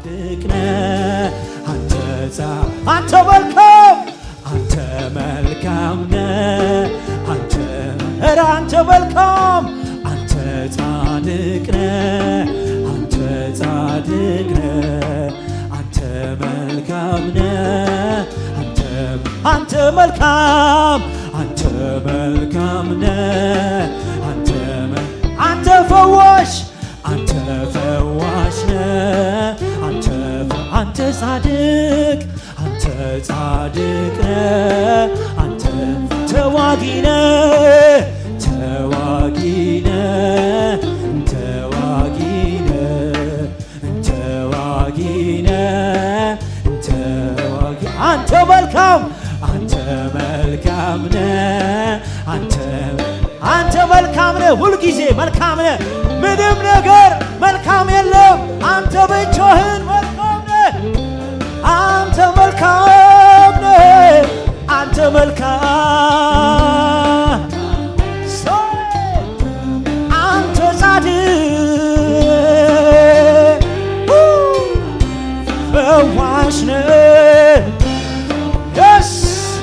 ጻድቅ ነህ አንተ መልካም ነህ አንተ መልካም አንተ ጻድቅ ነህ አንተ መልካም ነህ አንተ መልካም ነህ አንተ ፈዋሽ ነህ አንተ ጻድቅ ነህ አንተ ተዋጊ ነህ አንተ መልካም ነህ አንተ መልካም ነህ ሁልጊዜ መልካም ነህ ምንም ነገር መልካም የለም አንተ ብቻህን መልካም ነህ አንተ መልካም ነህ አንተ መልካም አንተ ጻድቅ ፈዋሽ ነህ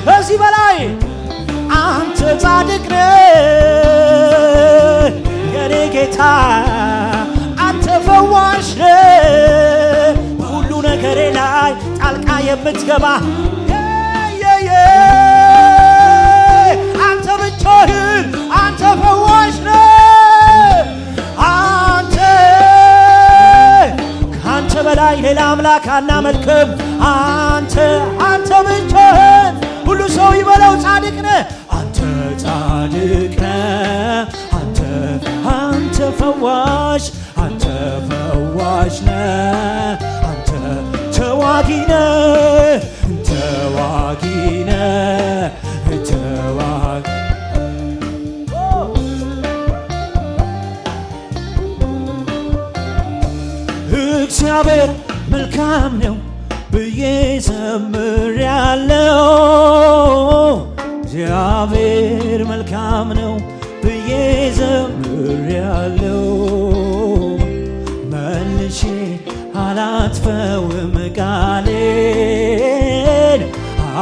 ከዚህ በላይ አንተ ጻድቅ ነህ የኔ ጌታ አንተ ፈዋሽ ነህ ሁሉ ነገሬ ላይ ጣልቃ የምትገባ አንተ ብቻህን አንተ ፈዋሽ ነህ ከአንተ በላይ ሌላ አምላክ አናመልክም አንተ ብቻህን ሁሉ ሰው ይበለው ጻድቅ ነህ አንተ ጻድቅ ነህ አንተ ፈዋሽ ነህ አንተ ተዋጊ ነህ እግዚአብሔር መልካም ነው ብዬ ዘምሬአለሁ እግዚአብሔር መልካም ነው ብዬ ዘምሬአለሁ መልሼ አላጥፈውም ቃሌን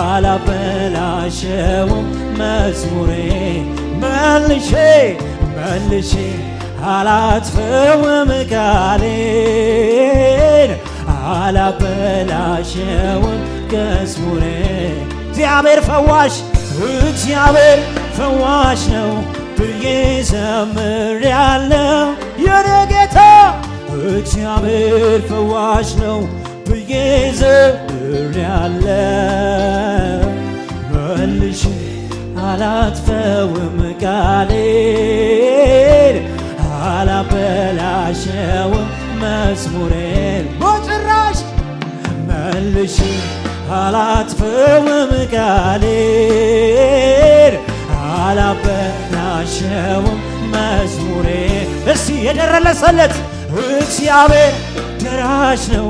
አላበላሸውም መዝሙሬን መልሼ አላጥፈውም ቃሌን አላበላሸውም መዝሙሬን እግዚአብሔር ፈዋሽ ነው ብዬ ዘምሬአለሁ የኔ ጌታ እግዚአብሔር ፈዋሽ ነው ብዬ ዘምሬአለሁ መልሼ አላጥፈውም ቃሌን አላበላሸውም መዝሙሬን በጭራሽ መልሼ አላጥፈውም ቃሌን አላበላሸውም መዝሙሬን እስቲ የደረሰለት እግዚአብሔር ደራሽ ነው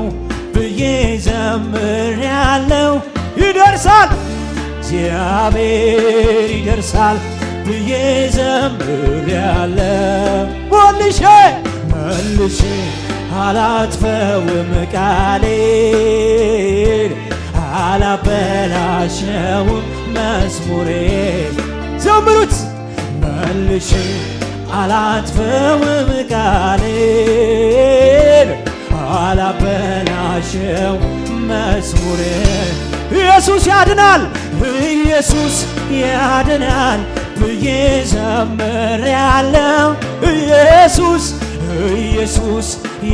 ብዬ ዘምሬአለሁ ይደርሳል እግዚአብሔር ይደርሳል ብዬ ዘምሬአለሁ መልሼ አላጥፈውም ቃሌን አላበላሸውም መዝሙሬን ዘምሩት መልሼ አላጥፈውም ቃሌን አላበላሸውም መዝሙሬን ኢየሱስ ያድናል ብዬ ዘምሬአለሁ ኢየሱስ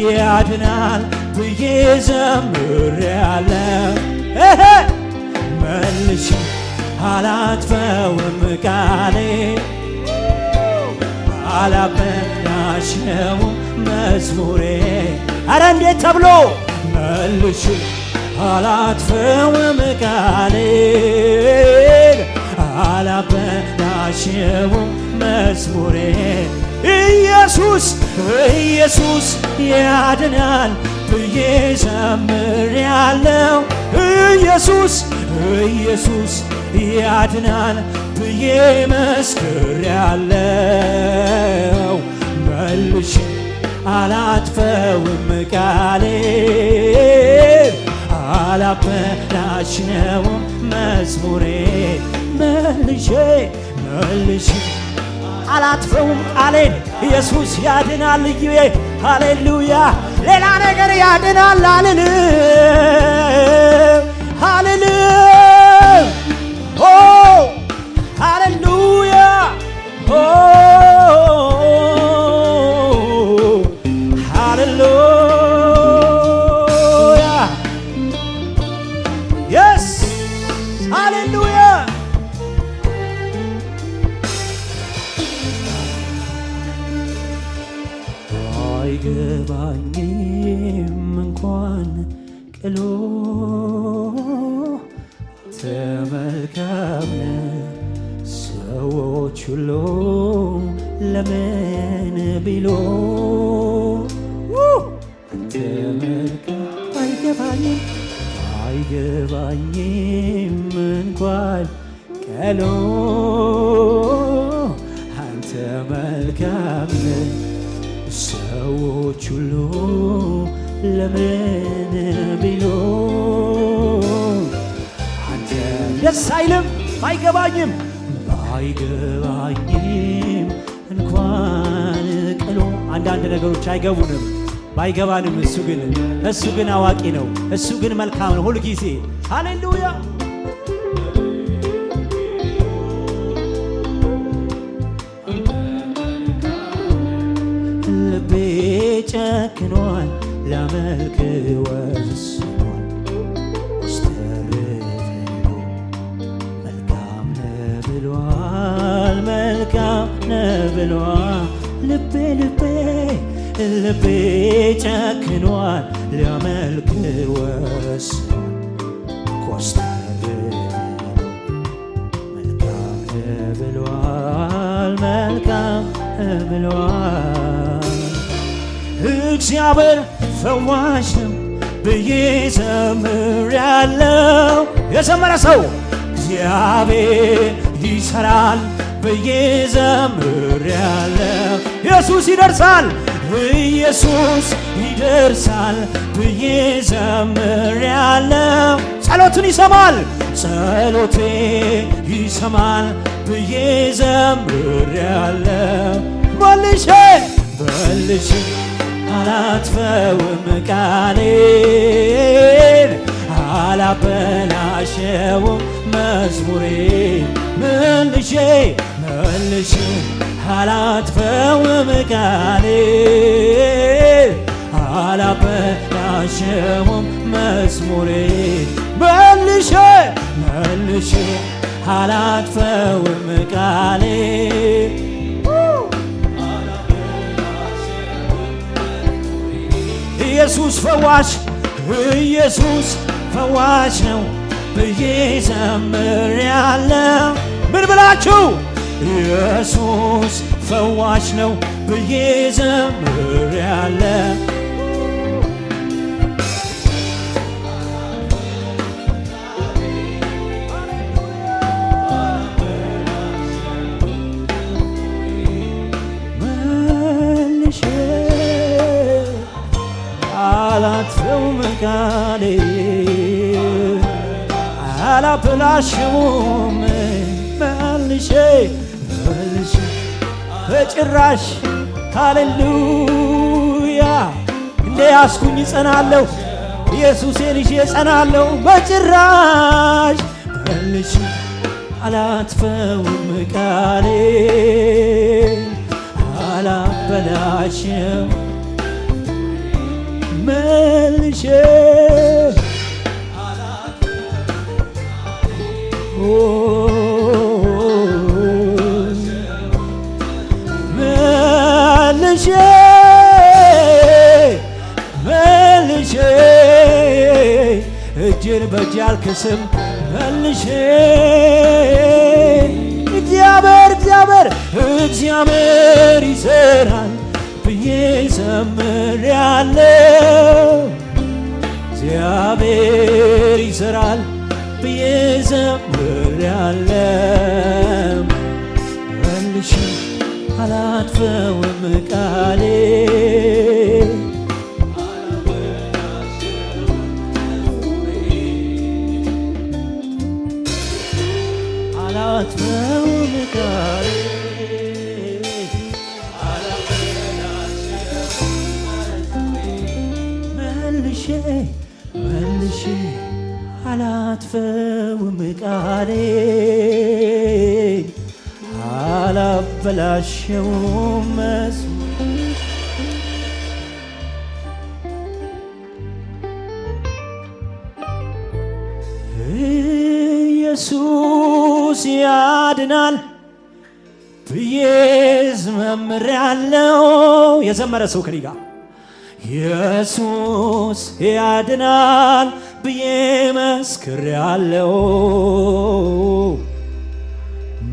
ያድናል ብዬ ዘምሬአለሁ መልሼ አላጥፈውም ቃሌን አላበላሸውም መዝሙሬን ኧረ እንዴት ተብሎ መልሼ አላጥፈውም ቃሌን አላበላሸውም መዝሙሬን ኢየሱስ ያድናል ብዬ ዘምሬአለሁ ኢየሱስ ያድናል ብዬ መስክሬአለሁ መልሼ አላጥፈውም ቃሌን አላበላሽነውም መዝሙሬ መልሼ አላጥፈውም ቃሌን ኢየሱስ ያድናል ልዩዬ ሃሌሉያ ሌላ ነገር ያድናል አልልም ኦ ሃሌሉያ ኦ ሃሌሉያ የስ ሃሌሉያ አይገባኝም እንኳን ቅሎ ተመልካም ሰዎች ሁሉ ለምን ቢሎ አይገባኝም እንኳን ቀሎ አንተ መልካም ሰዎች ሁሉ ለምን ቢሎ አንተ ደስ አይልም ባይገባኝም እንኳን ቅሎ አንዳንድ ነገሮች አይገቡንም ባይገባንም እሱ ግን አዋቂ ነው እሱ ግን መልካም ነው ሁሉ ጊዜ ሃሌሉያ ልቤ ጨክኗል ላመልክ ወስኗል ስተርትሎ መልካም ነህ ብሏል ልቤ ጨክኗል ላመልክ ወስኗል ኮስተር መልካም ብሏል እግዚአብሔር ፈዋሽ ነው ብዬ ዘምሬአለሁ የዘመረ ሰው እግዚአብሔር ይሰራል ብዬ ዘምሬአለሁ ኢየሱስ ይደርሳል ብዬ ዘምሬአለሁ ጸሎቴን ይሰማል ብዬ ዘምሬአለሁ መልሼ አላጥፈውም ቃሌን አላበላሸውም መዝሙሬን መልሼ አላጥፈውም ቃሌን አላበላሸውም መዝሙሬን መልሼ አላጥፈውም ቃሌን ኢየሱስ ፈዋሽ ነው ብዬ ዘምሬአለሁ ምን ብላችሁ ኢየሱስ ፈዋሽ ነው ብዬ ዘምሬአለሁ አላጥፈውም ቃሌን አላበላሸውም መልሼ በጭራሽ ሃሌሉያ እንደ ያስኩኝ እጸናለሁ ኢየሱሴን ይዤ እጸናለሁ በጭራሽ መልሼ አላጥፈውም ቃሌን አላበላሸውም መልሼ እጄን በእጅ አልክስም መልሼ እግዚአብሔር ይሰራል ብዬ ዘምሬአለሁ እግዚአብሔር ይሰራል ብዬ ዘምሬአለሁ መልሼ አላጥፈውም ቃሌን መልሼ አላጥፈውም ቃሌ አላበላሸውም ኢየሱስ ያድናል ብዬ ዘምሬአለሁ። የዘመረ ሰው ከኔ ጋር ኢየሱስ ያድናል ብዬ መስክሬአለሁ።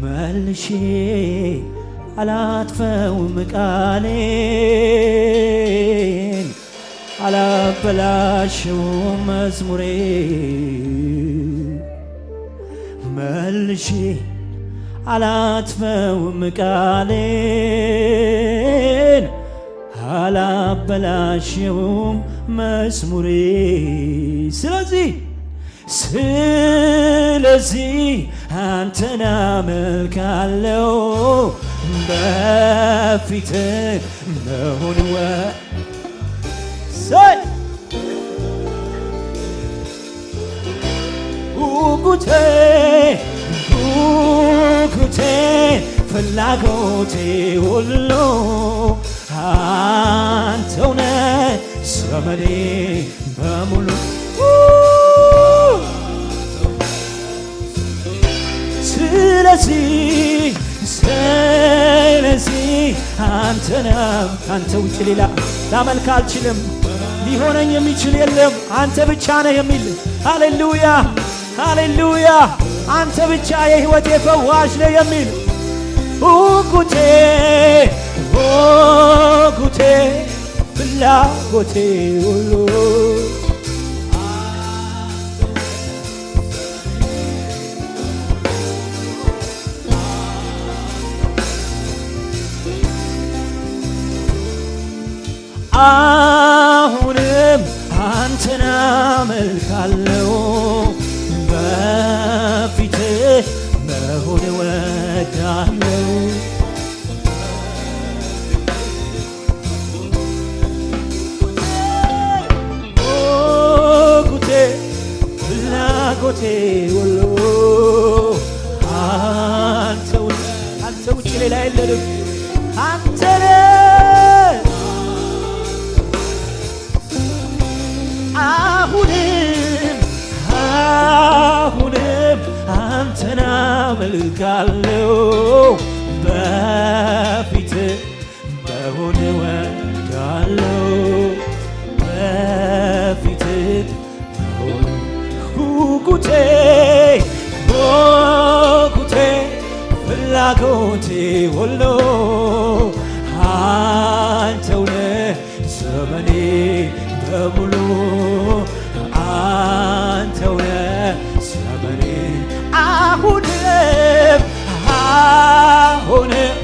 መልሼ አላጥፈውም ቃሌን አላበላሸውም መዝሙሬ መልሼ አላጥፈውም ቃሌን አላበላሸውም መዝሙሬ ስለዚህ አንተን አመልካለሁ በፊትህ መሆን ጉጉቴ ፍላጎቴ ሁሉ አንተው ነህ ዘመኔ በሙሉ ስለዚህ አንተ ውጭ ሌላ ላመልክ አልችልም፣ ሊሆነኝ የሚችል የለም፣ አንተ ብቻ ነህ የሚል ሃሌሉያ ሃሌሉያ፣ አንተ ብቻ የሕይወቴ ፈዋሽ ነህ የሚል ጉጉቴ ፍላጎቴ ሁሉ አሁንም አንተን አመልካለሁ በፊትህ መሆን እወዳለሁ። ጉጉቴ ፍላጎቴ ሁሉ አንተ ውጭ ሌላ የለንም፣ አንተ ነህ። አሁንም አንተን አመልካለሁ በፊትህ መሆን እወዳለሁ በፊትህ መሆን ጉጉቴ ፍላጎቴ ሁሉ አንተው ነህ ዘመኔ በሙሉ አንተው ነህ ዘመኔ አሁንም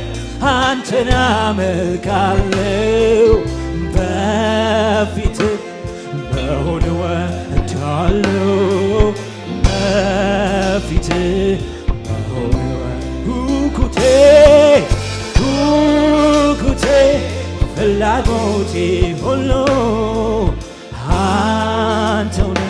አንተን አመልካለሁ በፊትህ መሆን እወዳለሁ በፊትህ መሆን ጉጉቴ ፍላጎቴ ሁሉ አንተው ነህ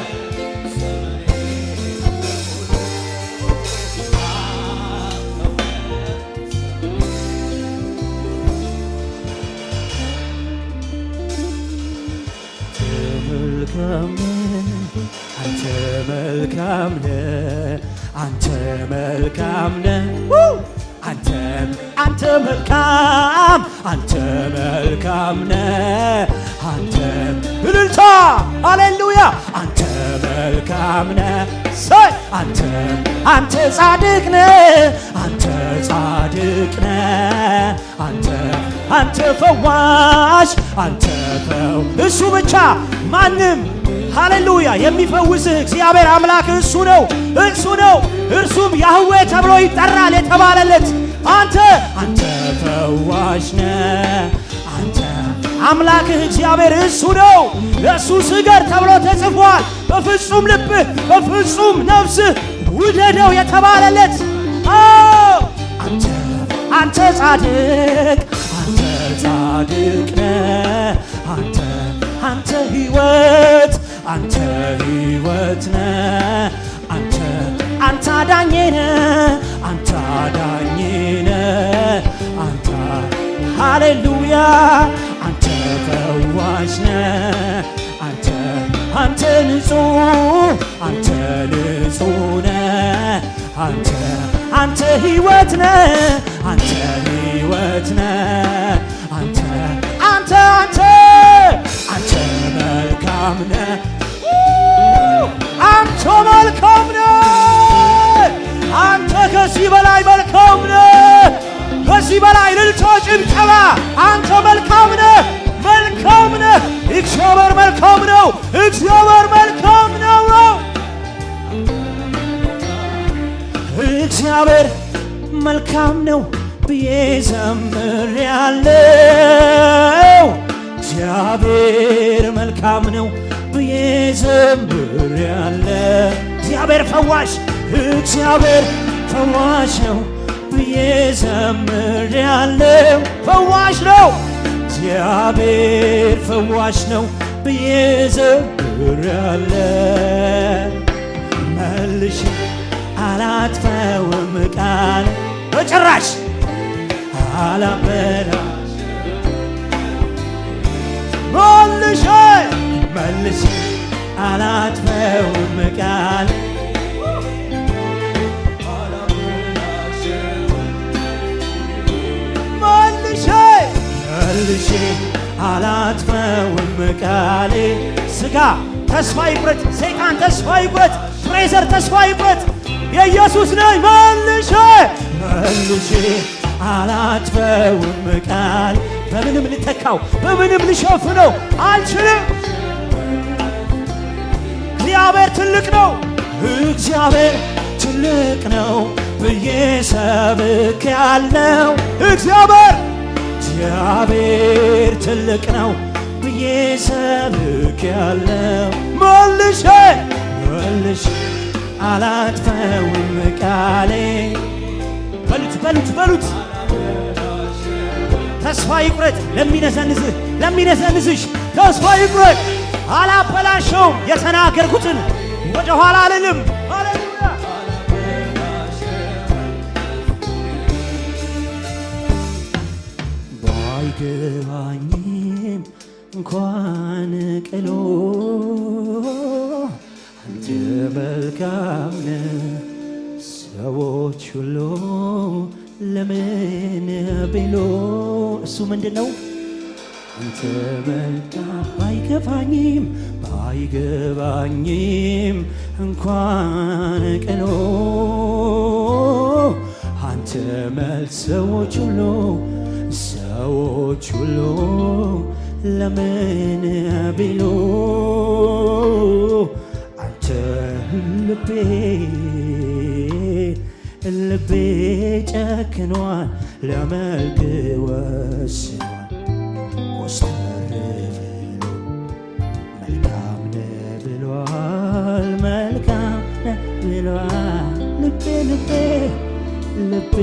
አንተ መልካም ነህ አንተ መልካም ነህ አንተ መልካም ነህ እልልታ ሃሌሉያ አንተ መልካም ነህ አንተ ጻድቅ ነህ አንተ ፈዋሽ እሱ ብቻ ማንም ሃሌሉያ የሚፈውስህ እግዚአብሔር አምላክ እሱ ነው እርሱም ያህዌ ተብሎ ይጠራል የተባለለት አንተ ፈዋሽ ነህ አምላክህ እግዚአብሔር እሱ ነው ለእሱ ስገድ ተብሎ ተጽፏል በፍጹም ልብህ በፍጹም ነፍስህ ውደደው የተባለለት አንተ ጻድቅ ነህ አንተ ሕይወት አንተ ሕይወት ነህ አንተ አዳኜ ነህ አንተ አዳኜ ነህ አንተ ሃሌሉያ አንተ ፈዋሽ ነህ አንተ ንጹህ ነህ አንተ ሕይወት ነህ አንተ መልካም ነህ አንተ መልካም ነህ አንተ ከዚህ በላይ መልካም ነህ ከዚህ በላይ እልልታ ጭብጨባ አንተ መልካም ነህ እግዚአብሔር መልካም ነው እግዚአብሔር መልካም ነው ብዬ ዘምሬአለሁ እግዚአብሔር መልካም ነው ብዬ ዘምሬአለሁ እግዚአብሔር ፈዋሽ ነው ብዬ ዘምሬአለሁ ፈዋሽ ነው እግዚአብሔር ፈዋሽ ነው ብዬ ዘምሬአለሁ መልሼ አላጥፈውም ቃል በጭራሽ አላበላሽ መልሼ አላጥፈውም ቃል መልሼ አላጥፈውም ቃሌ ሥጋ ተስፋ ይቁረጥ ሰይጣን ተስፋ ይቁረጥ ፍሬዘር ተስፋ ይቁረጥ የኢየሱስ ነኝ መልሼ አላጥፈውም ቃል በምንም ልተካው በምንም ልሸፍነው አልችልም እግዚአብሔር ትልቅ ነው ብዬ ሰብኬአለሁ እግዚአብሔር ትልቅ ነው ብዬ ሰብኬአለሁ መልሼ አላጥፈውም ቃሌ በሉት ተስፋ ይቁረጥ ለሚነዘንዝሽ ተስፋ ይቁረጥ አላበላሸውም የተናገርኩትን ወደ ኋላ አልልም ሃሌሉያ ባይገባኝም እንኳን ቅሎ አንተ መልካም ነህ ሰዎች ሁሉ ለምን ቢሉ እሱ ምንድነው አንተ መልካም ባይገባኝም እንኳን ቅሎ አንተ መልስ ሰዎች ሁሉ ለምን ቢሉ አንተ ልቤ ጨክኗል ለመልክ ወስኗል ኮስተር ብሎ መልካም ነህ ብሏል ልቤ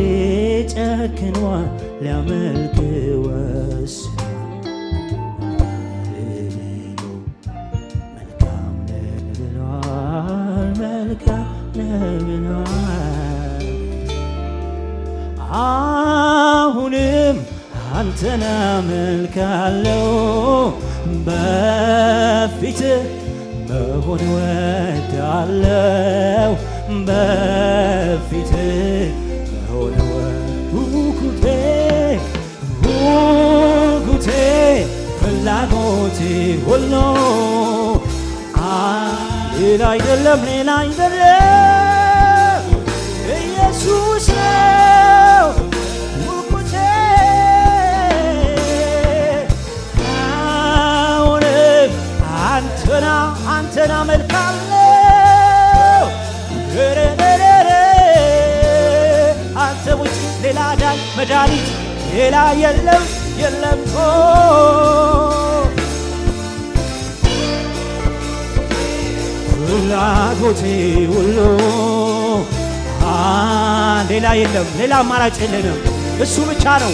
ጨክኗል ለመልክ ወስኗል መልካም ነህ ብሏል አሁንም አንተን አመልካለሁ በፊትህ መሆን ወዳለሁ በፊትህ መሆን ጉጉቴ ፍላጎቴ ሁሉ ሌላ አይደለም ኢየሱስ ነው ጉጉቴ አሁንም አንተን አመልካለሁ አንተ ውጭ ሌላ ዳኝ መድኃኒት ሌላ የለም ፍላጎቴ ሁሉ ሌላ የለም ሌላ አማራጭ የለንም እሱ ብቻ ነው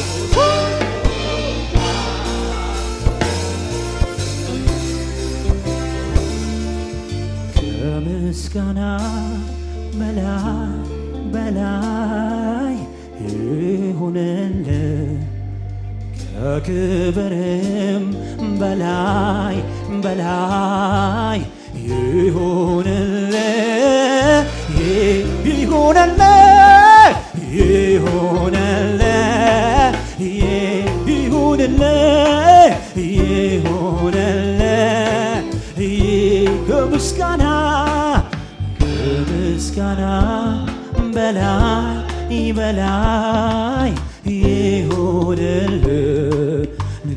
ከምስጋና በላይ በላይ ይሁንልህ ከክብርም በላይ በላይ ይሁንልህ ይሁንልህ ይሁንልህ ይሁንልህ ይሁንልህ ከምስጋና በላይ በላይ ይሁንልህ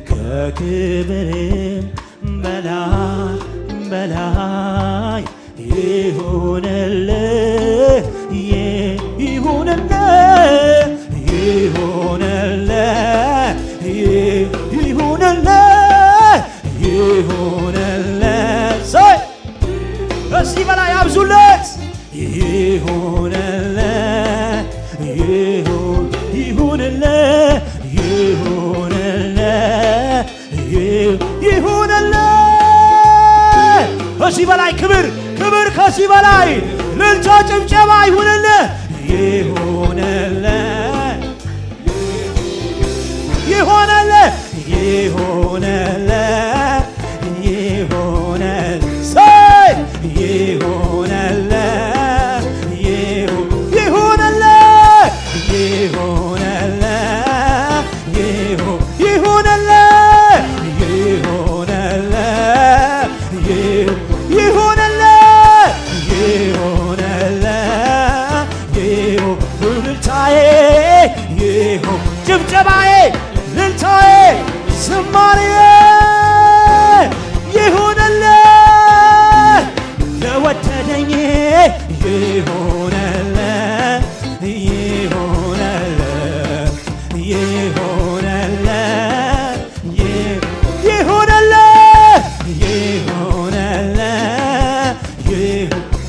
ከክብርም በላይ በላይ ይሁንልህ ይሁንልህ ይሁንልህ ይሁንልህ ይሁንልህ ሰይ ከዚህ በላይ አብዙለት ይሁንልህ ይሁንልህ ይሁንልህ ይሁንልህ ከዚህ በላይ ክብር ከዚህ በላይ እልልታ ጭብጨባ ይሁንልህ ይሁንልህ ይሁንልህ ይሁንልህ ይሁንልህ ሰይ ይሁንልህ ይሁንልህ ይሁንልህ ይሁንልህ ይሁንልህ እልልታዬ ይሁን ጭብጨባዬ እልልታዬ ዝማሬዬ ይሁንልህ ለወደደኝ ይሁንልህ ይሁንልህ ይሁንልህ ይሁንልህ ይሁንልህ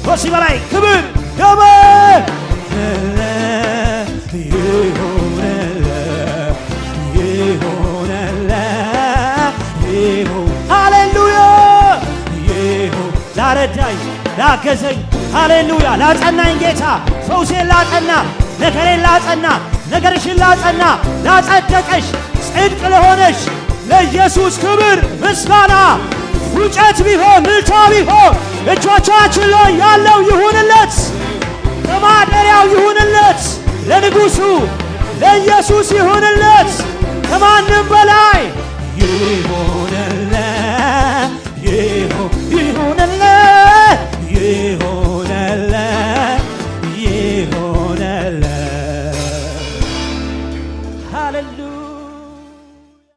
ከዚህ በላይ ክብር ሃሌሉያ ላረዳኝ ላገዘኝ ሃሌሉያ ላጸናኝ ጌታ ፈውሴን ላጸና ነገሬን ላጸና ነገርሽን ላጸና ላጸደቀሽ ጽድቅ ለሆነሽ ለኢየሱስ ክብር ምስጋና ፉጨት ቢሆን ምልታ ቢሆን እጆቻችን ላይ ያለው ይሁንለት በማደሪያው ይሁንለት ለንጉሡ ለኢየሱስ ይሁንለት ከማንም በላይ ይሁንለት